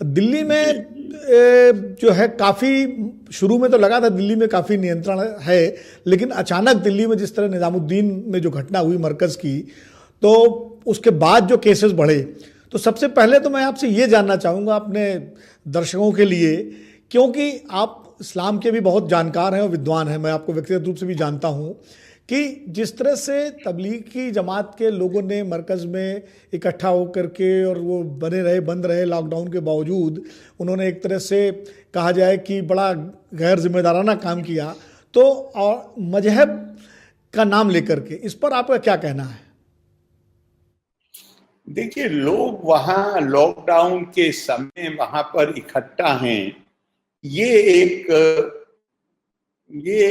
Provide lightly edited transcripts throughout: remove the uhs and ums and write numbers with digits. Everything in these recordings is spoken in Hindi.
दिल्ली में जो है काफ़ी शुरू में तो लगा था दिल्ली में काफ़ी नियंत्रण है, लेकिन अचानक दिल्ली में जिस तरह निज़ामुद्दीन में जो घटना हुई मरकज़ की, तो उसके बाद जो केसेस बढ़े, तो सबसे पहले तो मैं आपसे ये जानना चाहूँगा अपने दर्शकों के लिए, क्योंकि आप इस्लाम के भी बहुत जानकार हैं और विद्वान हैं, मैं आपको व्यक्तिगत रूप से भी जानता हूँ कि जिस तरह से तबलीग की जमात के लोगों ने मरकज़ में इकट्ठा होकर के और वो बंद रहे लॉकडाउन के बावजूद, उन्होंने एक तरह से कहा जाए कि बड़ा गैर जिम्मेदाराना काम किया, तो और मजहब का नाम लेकर के इस पर आपका क्या कहना है? देखिए, लोग वहां लॉकडाउन के समय वहां पर इकट्ठा हैं, ये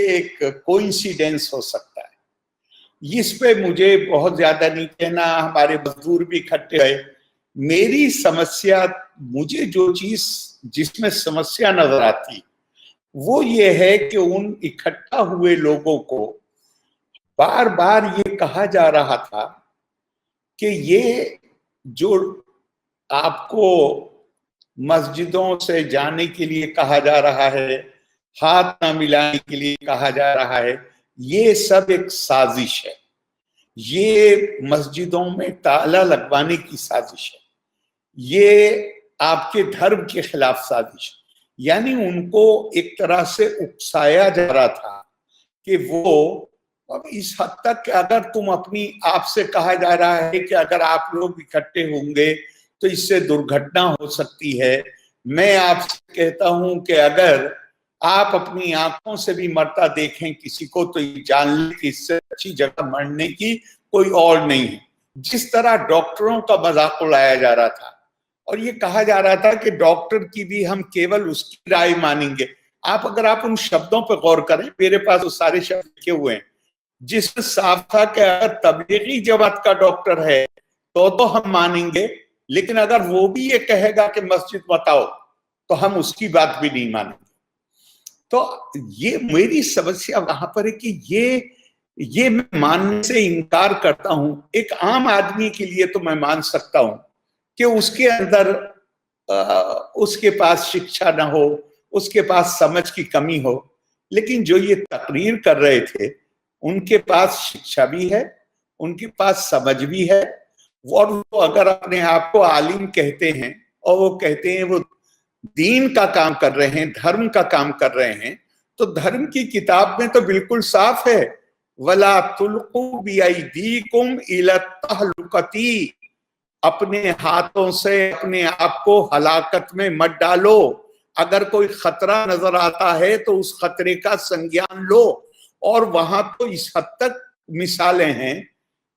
एक कोइंसिडेंस हो सकता है। इस पे मुझे बहुत ज्यादा नहीं कहना, हमारे मजदूर भी इकट्ठे हुए। मेरी समस्या, मुझे जो चीज जिसमें समस्या नजर आती वो ये है कि उन इकट्ठा हुए लोगों को बार बार ये कहा जा रहा था कि ये जो आपको मस्जिदों से जाने के लिए कहा जा रहा है, हाथ ना मिलाने के लिए कहा जा रहा है, ये सब एक साजिश है। ये मस्जिदों में ताला लगवाने की साजिश है, ये आपके धर्म के खिलाफ साजिश है। यानी उनको एक तरह से उकसाया जा रहा था कि वो अब इस हद तक कि अगर तुम अपनी, आपसे कहा जा रहा है कि अगर आप लोग इकट्ठे होंगे तो इससे दुर्घटना हो सकती है। मैं आपसे कहता हूं कि अगर आप अपनी आंखों से भी मरता देखें किसी को तो ये जान लें कि इससे अच्छी जगह मरने की कोई और नहीं है। जिस तरह डॉक्टरों का मजाक उड़ाया जा रहा था और ये कहा जा रहा था कि डॉक्टर की भी हम केवल उसकी राय मानेंगे। अगर आप उन शब्दों पर गौर करें, मेरे पास वो सारे शब्द लिखे हुए हैं जिसमें साफ था कि अगर तबलीगी जमात का डॉक्टर है तो हम मानेंगे, लेकिन अगर वो भी ये कहेगा कि मस्जिद मत आओ तो हम उसकी बात भी नहीं मानेंगे। तो ये मेरी समस्या वहां पर है कि ये मैं मानने से इनकार करता हूं। एक आम आदमी के लिए तो मैं मान सकता हूं कि उसके अंदर उसके पास शिक्षा ना हो, उसके पास समझ की कमी हो, लेकिन जो ये तकरीर कर रहे थे उनके पास शिक्षा भी है, उनके पास समझ भी है, और वो अगर अपने आप को आलिम कहते हैं और वो कहते हैं वो दीन का काम कर रहे हैं, धर्म का काम कर रहे हैं, तो धर्म की किताब में तो बिल्कुल साफ है, वला तुल्कू बिअयदीकुम इला तहलुकती, अपने हाथों से अपने आप को हलाकत में मत डालो। अगर कोई खतरा नजर आता है तो उस खतरे का संज्ञान लो। और वहां तो इस हद तक मिसालें हैं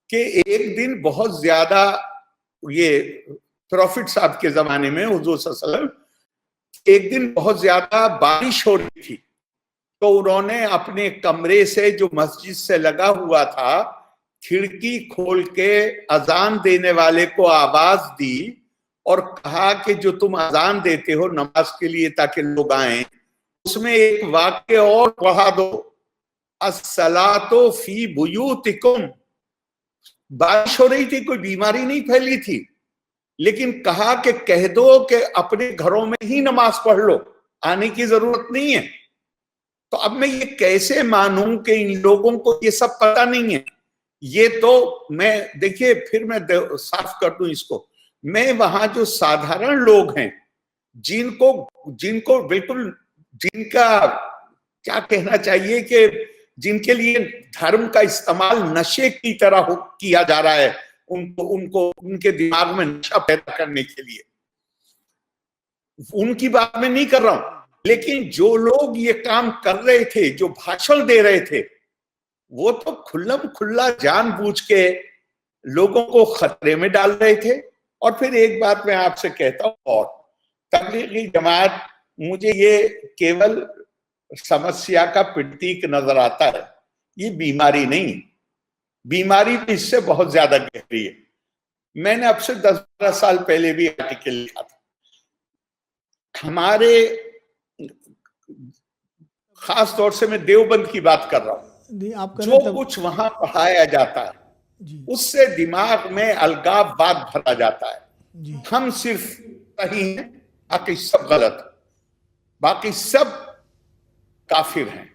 कि एक दिन बहुत ज्यादा, ये प्रॉफिट साहब के जमाने में हुजूर सल्लल्लाहु अलैहि वसल्लम, एक दिन बहुत ज्यादा बारिश हो रही थी तो उन्होंने अपने कमरे से जो मस्जिद से लगा हुआ था खिड़की खोल के अजान देने वाले को आवाज दी और कहा कि जो तुम अजान देते हो नमाज के लिए ताकि लोग आए, उसमें एक वाक्य और पढ़ा दो, अस्सलातो फी बुयूतिकुम। बारिश हो रही थी, कोई बीमारी नहीं फैली थी, लेकिन कहा कि कह दो कि अपने घरों में ही नमाज पढ़ लो, आने की जरूरत नहीं है। तो अब मैं ये कैसे मानूं कि इन लोगों को ये सब पता नहीं है? ये तो मैं, देखिए फिर मैं साफ कर दूं इसको, मैं वहां जो साधारण लोग हैं जिनको जिनको बिल्कुल, जिनका क्या कहना चाहिए कि जिनके लिए धर्म का इस्तेमाल नशे की तरह किया जा रहा है, उनको उनको उनके दिमाग में नशा पैदा करने के लिए, उनकी बात मैं नहीं कर रहा हूं, लेकिन जो लोग ये काम कर रहे थे, जो भाषण दे रहे थे, वो तो खुल्लम खुल्ला जानबूझ के लोगों को खतरे में डाल रहे थे। और फिर एक बात मैं आपसे कहता हूं, और तबलीगी जमात मुझे ये केवल समस्या का प्रतीक नजर आता है, ये बीमारी नहीं, बीमारी तो इससे बहुत ज्यादा गहरी है। मैंने अब से 10-12 साल पहले भी आर्टिकल लिखा था। हमारे, खास तौर से मैं देवबंद की बात कर रहा हूं, जो कुछ वहां पढ़ाया जाता है उससे दिमाग में अलगाववाद भरा जाता है। हम सिर्फ सही हैं, बाकी सब गलत है, बाकी सब काफिर हैं।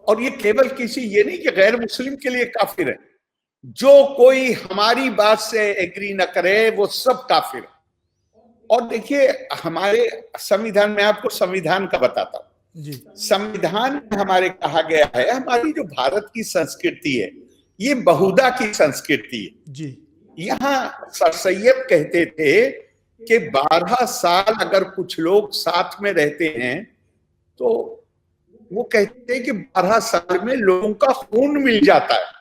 और ये केवल किसी, ये नहीं कि गैर मुस्लिम के लिए काफिर है, जो कोई हमारी बात से एग्री न करे वो सब काफिर है। और देखिए हमारे संविधान में, आपको संविधान का बताता हूं जी संविधान में हमारे कहा गया है, हमारी जो भारत की संस्कृति है ये बहुधा की संस्कृति है। जी यहाँ सर सैयद कहते थे कि 12 साल अगर कुछ लोग साथ में रहते हैं तो वो कहते हैं कि 12 साल में लोगों का खून मिल जाता है।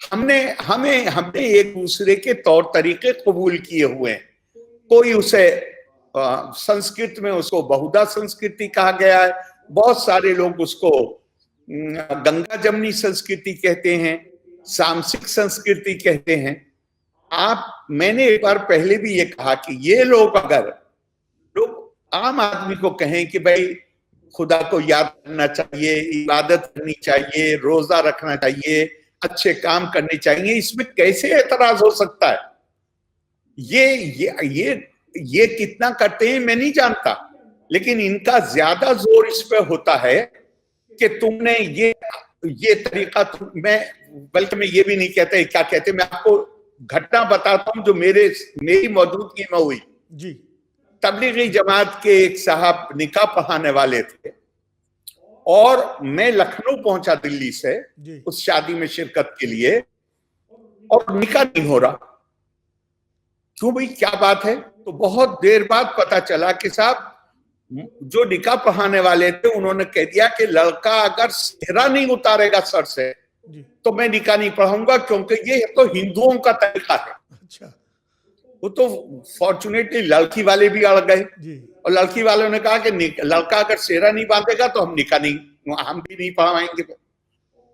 हमने एक दूसरे के तौर तरीके कबूल किए हुए हैं। कोई उसे संस्कृत में उसको बहुधा संस्कृति कहा गया है, बहुत सारे लोग उसको गंगा जमनी संस्कृति कहते हैं, सामसिक संस्कृति कहते हैं। मैंने एक बार पहले भी ये कहा कि ये लोग अगर लोग आम आदमी को कहें कि भाई खुदा को याद करना चाहिए, इबादत करनी चाहिए, रोजा रखना चाहिए, अच्छे काम करने चाहिए, इसमें कैसे एतराज हो सकता है? ये कितना करते हैं मैं नहीं जानता, लेकिन इनका ज्यादा जोर इस पे होता है कि तुमने ये तरीका, बल्कि मैं ये भी नहीं कहता, क्या कहते, मैं आपको घटना बताता हूं जो मेरी मौजूदगी में हुई। जी तबलीगी जमात के एक साहब निकाह पढ़ाने वाले थे और मैं लखनऊ पहुंचा दिल्ली से जी उस शादी में शिरकत के लिए, और निकाह नहीं हो रहा। क्यों भाई, क्या बात है? तो बहुत देर बाद पता चला कि साहब जो निकाह पढ़ाने वाले थे उन्होंने कह दिया कि लड़का अगर सेहरा नहीं उतारेगा सर से जी तो मैं निकाह नहीं पढ़ाऊंगा, क्योंकि ये तो हिंदुओं का तरीका है। अच्छा वो तो फॉर्चुनेटली लड़की वाले भी अड़ गए, जी और लड़की वालों ने कहा कि लड़का अगर सेहरा नहीं बांधेगा तो हम भी नहीं पढ़ाएंगे।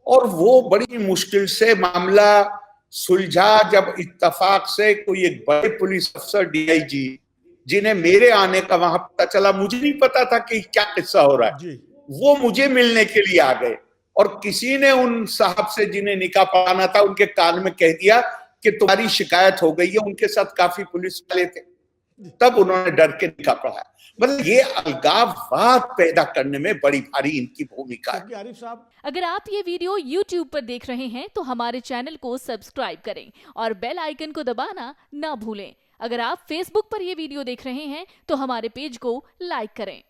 और वो बड़ी मुश्किल से मामला सुलझा जब इत्तेफाक से कोई एक बड़े पुलिस अफसर डीआईजी, जिन्हें मेरे आने का वहां पता चला, मुझे नहीं पता था कि क्या किस्सा हो रहा है, जी वो मुझे मिलने के लिए आ गए और किसी ने उन साहब से जिन्हें निकाह पढ़ाना था उनके कान में कह दिया कि तुम्हारी शिकायत हो गई है। उनके साथ काफी पुलिस वाले थे, तब उन्होंने डर के निकाह पढ़ाया। मतलब ये अलगाववाद पैदा करने में बड़ी भारी इनकी भूमिका है। आरिफ साहब, अगर आप ये वीडियो YouTube पर देख रहे हैं तो हमारे चैनल को सब्सक्राइब करें और बेल आइकन को दबाना ना भूलें। अगर आप Facebook पर ये वीडियो देख रहे हैं तो हमारे पेज को लाइक करें।